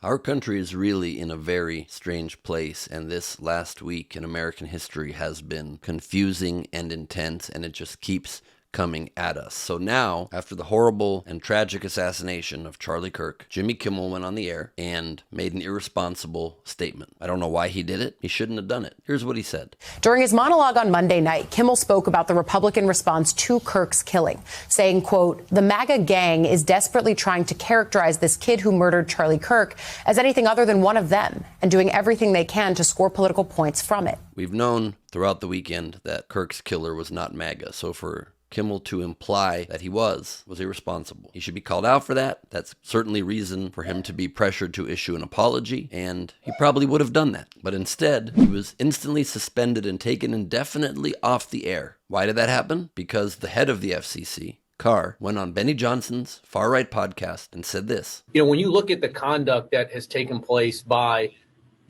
Our country is really in a very strange place, and this last week in American history has been confusing and intense, and it just keeps coming at us. So now, after the horrible and tragic assassination of Charlie Kirk, Jimmy Kimmel went on the air and made an irresponsible statement. I don't know why he did it. He shouldn't have done it. Here's what he said. During his monologue on Monday night, Kimmel spoke about the Republican response to Kirk's killing, saying, quote, "The MAGA gang is desperately trying to characterize this kid who murdered Charlie Kirk as anything other than one of them and doing everything they can to score political points from it." We've known throughout the weekend that Kirk's killer was not MAGA, so for Kimmel to imply that he was irresponsible. He should be called out for that. That's certainly reason for him to be pressured to issue an apology, and he probably would have done that. But instead, he was instantly suspended and taken indefinitely off the air. Why did that happen? Because the head of the FCC, Carr, went on Benny Johnson's far-right podcast and said this. When you look at the conduct that has taken place by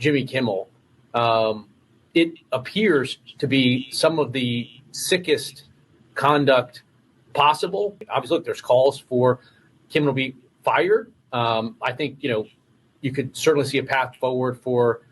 Jimmy Kimmel, it appears to be some of the sickest conduct possible. Obviously, look, there's calls for Kimmel to be fired. I think, you could certainly see a path forward for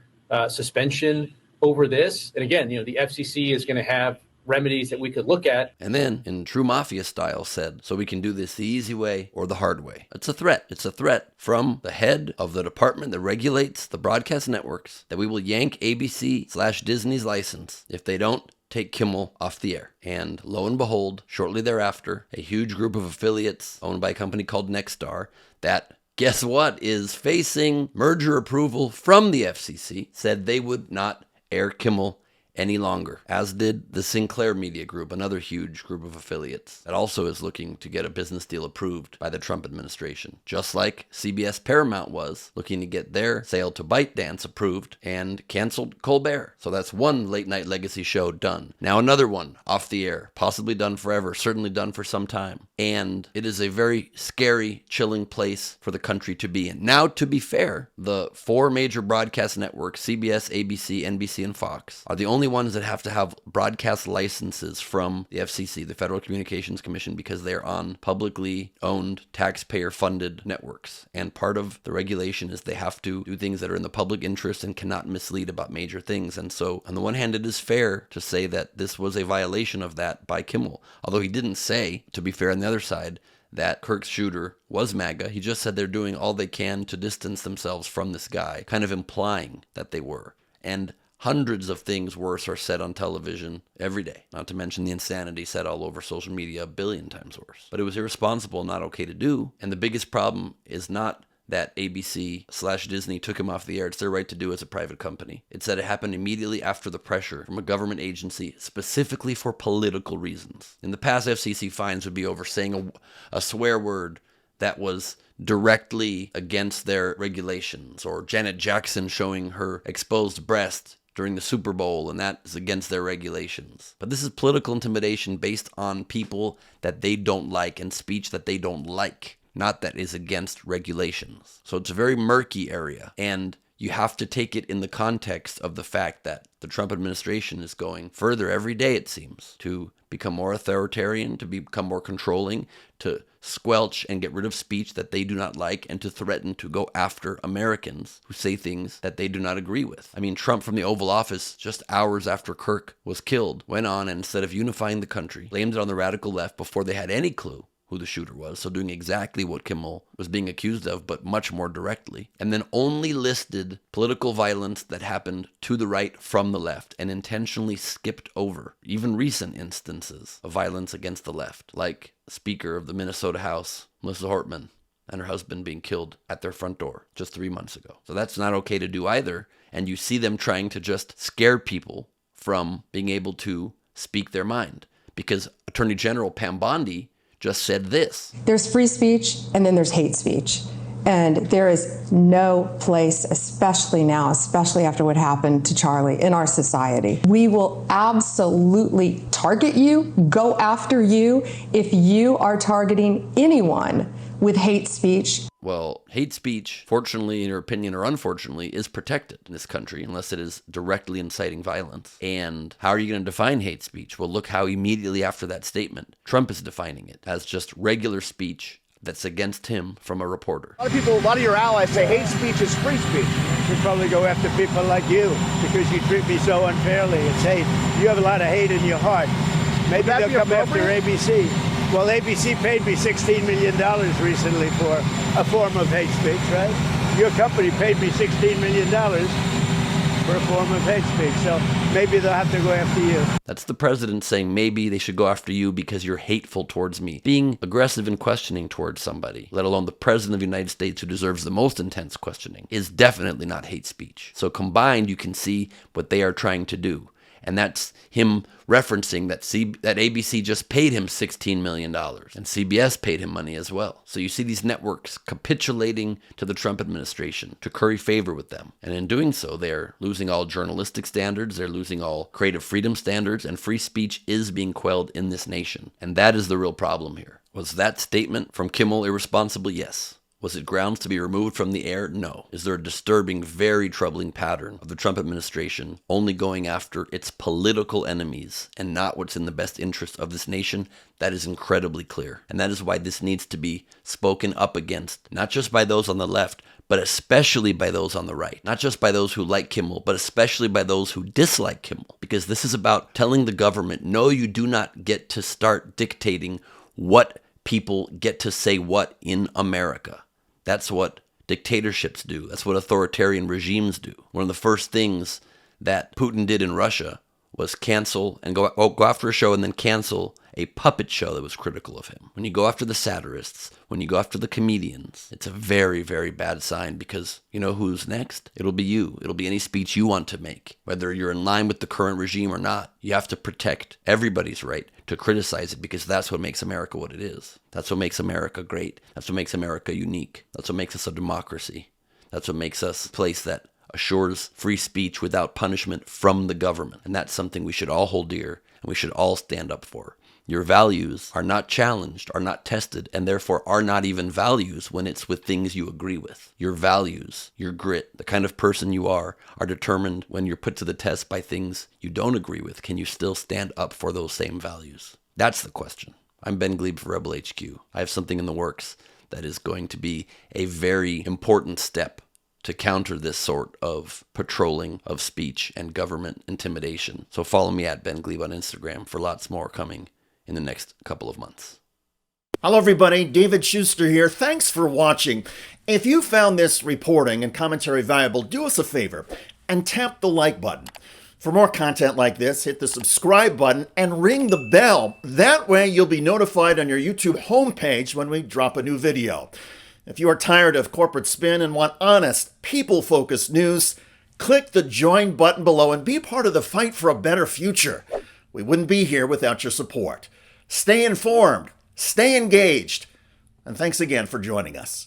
suspension over this. And again, the FCC is going to have remedies that we could look at. And then, in true mafia style, said, so we can do this the easy way or the hard way. It's a threat. It's a threat from the head of the department that regulates the broadcast networks that we will yank ABC/Disney's license if they don't take Kimmel off the air. And lo and behold, shortly thereafter, a huge group of affiliates owned by a company called Nexstar that, guess what, is facing merger approval from the FCC, said they would not air Kimmel any longer, as did the Sinclair Media Group, another huge group of affiliates that also is looking to get a business deal approved by the Trump administration, just like CBS Paramount was looking to get their sale to ByteDance approved and canceled Colbert. So that's one late night legacy show done. Now another one off the air, possibly done forever, certainly done for some time. And it is a very scary, chilling place for the country to be in. Now, to be fair, the four major broadcast networks, CBS, ABC, NBC, and Fox, are the only ones that have to have broadcast licenses from the FCC, the Federal Communications Commission, because they're on publicly owned, taxpayer-funded networks. And part of the regulation is they have to do things that are in the public interest and cannot mislead about major things. And so, on the one hand, it is fair to say that this was a violation of that by Kimmel. Although he didn't say, to be fair on the other side, that Kirk's shooter was MAGA. He just said they're doing all they can to distance themselves from this guy, kind of implying that they were. And hundreds of things worse are said on television every day, not to mention the insanity said all over social media a billion times worse. But it was irresponsible, not okay to do. And the biggest problem is not that ABC/Disney took him off the air. It's their right to do as a private company. It's that it happened immediately after the pressure from a government agency, specifically for political reasons. In the past, FCC fines would be over saying a swear word that was directly against their regulations, or Janet Jackson showing her exposed breast during the Super Bowl, and that is against their regulations. But this is political intimidation based on people that they don't like and speech that they don't like, not that is against regulations. So it's a very murky area, and you have to take it in the context of the fact that the Trump administration is going further every day, it seems, to become more authoritarian, to become more controlling, to squelch and get rid of speech that they do not like, and to threaten to go after Americans who say things that they do not agree with. I mean, Trump from the Oval Office, just hours after Kirk was killed, went on and instead of unifying the country, blamed it on the radical left before they had any clue who the shooter was, so doing exactly what Kimmel was being accused of, but much more directly, and then only listed political violence that happened to the right from the left, and intentionally skipped over even recent instances of violence against the left, like Speaker of the Minnesota House, Melissa Hortman, and her husband being killed at their front door just 3 months ago. So that's not okay to do either, and you see them trying to just scare people from being able to speak their mind, because Attorney General Pam Bondi just said this. There's free speech and then there's hate speech. And there is no place, especially now, especially after what happened to Charlie, in our society. We will absolutely target you, go after you, if you are targeting anyone with hate speech. Well, hate speech, fortunately, in your opinion, or unfortunately, is protected in this country unless it is directly inciting violence. And how are you going to define hate speech? Well, look how immediately after that statement, Trump is defining it as just regular speech that's against him from a reporter. A lot of your allies say hate speech is free speech. Should probably go after people like you because you treat me so unfairly. It's hate. You have a lot of hate in your heart. Maybe they'll come after ABC. Well, ABC paid me $16 million recently for a form of hate speech, right? Your company paid me $16 million for a form of hate speech, so maybe they'll have to go after you. That's the president saying maybe they should go after you because you're hateful towards me. Being aggressive and questioning towards somebody, let alone the president of the United States who deserves the most intense questioning, is definitely not hate speech. So combined, you can see what they are trying to do. And that's him referencing that ABC just paid him $16 million. And CBS paid him money as well. So you see these networks capitulating to the Trump administration to curry favor with them. And in doing so, they're losing all journalistic standards. They're losing all creative freedom standards. And free speech is being quelled in this nation. And that is the real problem here. Was that statement from Kimmel irresponsible? Yes. Was it grounds to be removed from the air? No. Is there a disturbing, very troubling pattern of the Trump administration only going after its political enemies and not what's in the best interest of this nation? That is incredibly clear. And that is why this needs to be spoken up against, not just by those on the left, but especially by those on the right. Not just by those who like Kimmel, but especially by those who dislike Kimmel. Because this is about telling the government, no, you do not get to start dictating what people get to say what in America. That's what dictatorships do. That's what authoritarian regimes do. One of the first things that Putin did in Russia was cancel and go after a show and then cancel a puppet show that was critical of him. When you go after the satirists, when you go after the comedians, it's a very, very bad sign because you know who's next? It'll be you. It'll be any speech you want to make. Whether you're in line with the current regime or not, you have to protect everybody's right to criticize it because that's what makes America what it is. That's what makes America great. That's what makes America unique. That's what makes us a democracy. That's what makes us a place that assures free speech without punishment from the government. And that's something we should all hold dear and we should all stand up for. Your values are not challenged, are not tested, and therefore are not even values when it's with things you agree with. Your values, your grit, the kind of person you are determined when you're put to the test by things you don't agree with. Can you still stand up for those same values? That's the question. I'm Ben Gleib for Rebel HQ. I have something in the works that is going to be a very important step to counter this sort of patrolling of speech and government intimidation. So follow me at Ben Gleib on Instagram for lots more coming in the next couple of months. Hello everybody, David Schuster here. Thanks for watching. If you found this reporting and commentary valuable, do us a favor and tap the like button. For more content like this, hit the subscribe button and ring the bell. That way you'll be notified on your YouTube homepage when we drop a new video. If you are tired of corporate spin and want honest, people-focused news, click the join button below and be part of the fight for a better future. We wouldn't be here without your support. Stay informed, stay engaged, and thanks again for joining us.